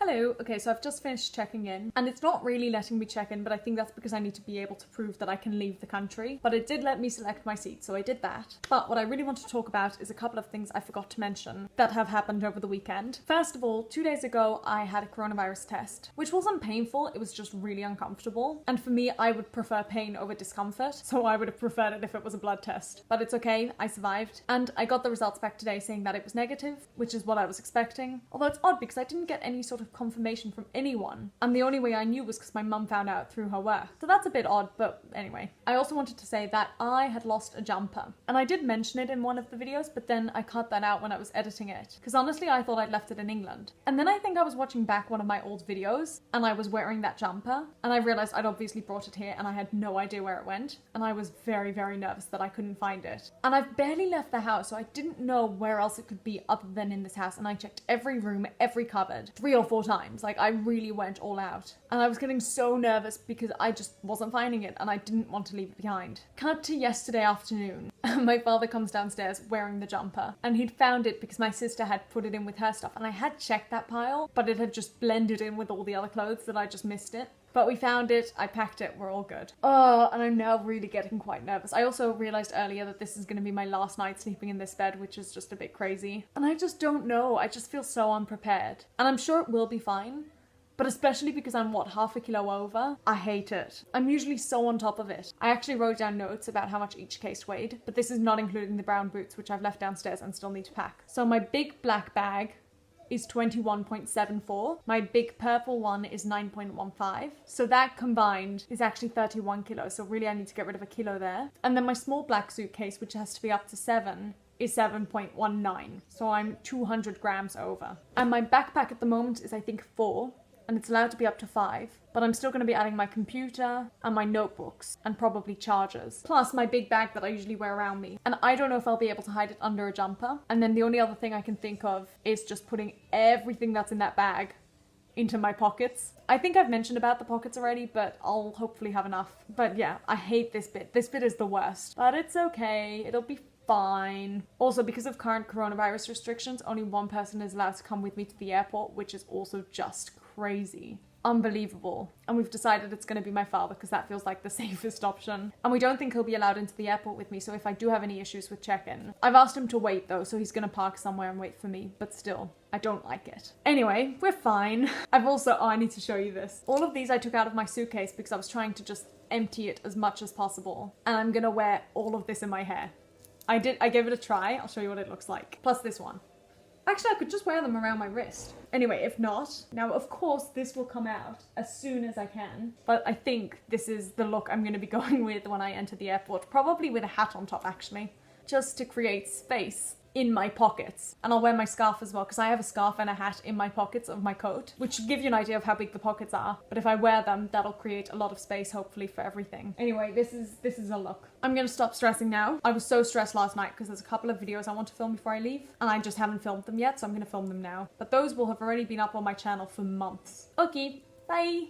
Hello. Okay, so I've just finished checking in, and it's not really letting me check in, but I think that's because I need to be able to prove that I can leave the country. But it did let me select my seat, so I did that. But what I really want to talk about is a couple of things I forgot to mention that have happened over the weekend. First of all, 2 days ago, I had a coronavirus test, which wasn't painful, it was just really uncomfortable. And for me, I would prefer pain over discomfort, so I would have preferred it if it was a blood test. But it's okay, I survived. And I got the results back today saying that it was negative, which is what I was expecting. Although it's odd because I didn't get any sort of confirmation from anyone, and the only way I knew was because my mum found out through her work. So that's a bit odd, but anyway. I also wanted to say that I had lost a jumper, and I did mention it in one of the videos, but then I cut that out when I was editing it, because honestly I thought I'd left it in England. And then I think I was watching back one of my old videos, and I was wearing that jumper, and I realized I'd obviously brought it here, and I had no idea where it went, and I was very, very nervous that I couldn't find it. And I've barely left the house, so I didn't know where else it could be other than in this house, and I checked every room, every cupboard, 3 or 4 times. Like, I really went all out. And I was getting so nervous because I just wasn't finding it, and I didn't want to leave it behind. Cut to yesterday afternoon. My father comes downstairs wearing the jumper, and he'd found it because my sister had put it in with her stuff, and I had checked that pile, but it had just blended in with all the other clothes that I just missed it. But we found it, I packed it, we're all good. Oh, and I'm now really getting quite nervous. I also realized earlier that this is going to be my last night sleeping in this bed, which is just a bit crazy. And I just don't know, I just feel so unprepared. And I'm sure it will be fine, but especially because I'm, what, half a kilo over? I hate it. I'm usually so on top of it. I actually wrote down notes about how much each case weighed, but this is not including the brown boots, which I've left downstairs and still need to pack. So my big black bag is 21.74. My big purple one is 9.15. So that combined is actually 31 kilos. So really I need to get rid of a kilo there. And then my small black suitcase, which has to be up to 7, is 7.19. So I'm 200 grams over. And my backpack at the moment is I think 4. And it's allowed to be up to 5, but I'm still going to be adding my computer and my notebooks and probably chargers, plus my big bag that I usually wear around me. And I don't know if I'll be able to hide it under a jumper. And then the only other thing I can think of is just putting everything that's in that bag into my pockets. I think I've mentioned about the pockets already, but I'll hopefully have enough. But yeah, I hate this bit. This bit is the worst, but it's okay. It'll be fine. Also, because of current coronavirus restrictions, only one person is allowed to come with me to the airport, which is also just crazy. Unbelievable. And we've decided it's going to be my father because that feels like the safest option. And we don't think he'll be allowed into the airport with me, so if I do have any issues with check-in. I've asked him to wait though, so he's going to park somewhere and wait for me, but still, I don't like it. Anyway, we're fine. I need to show you this. All of these I took out of my suitcase because I was trying to just empty it as much as possible. And I'm going to wear all of this in my hair. I gave it a try. I'll show you what it looks like. Plus this one. Actually, I could just wear them around my wrist. Anyway, if not, now of course this will come out as soon as I can, but I think this is the look I'm going to be going with when I enter the airport, probably with a hat on top actually, just to create space in my pockets. And I'll wear my scarf as well, because I have a scarf and a hat in my pockets of my coat, which should give you an idea of how big the pockets are. But if I wear them, that'll create a lot of space, hopefully, for everything. Anyway, this is a look. I'm gonna stop stressing now. I was so stressed last night because there's a couple of videos I want to film before I leave, and I just haven't filmed them yet, so I'm gonna film them now. But those will have already been up on my channel for months. Okay, bye!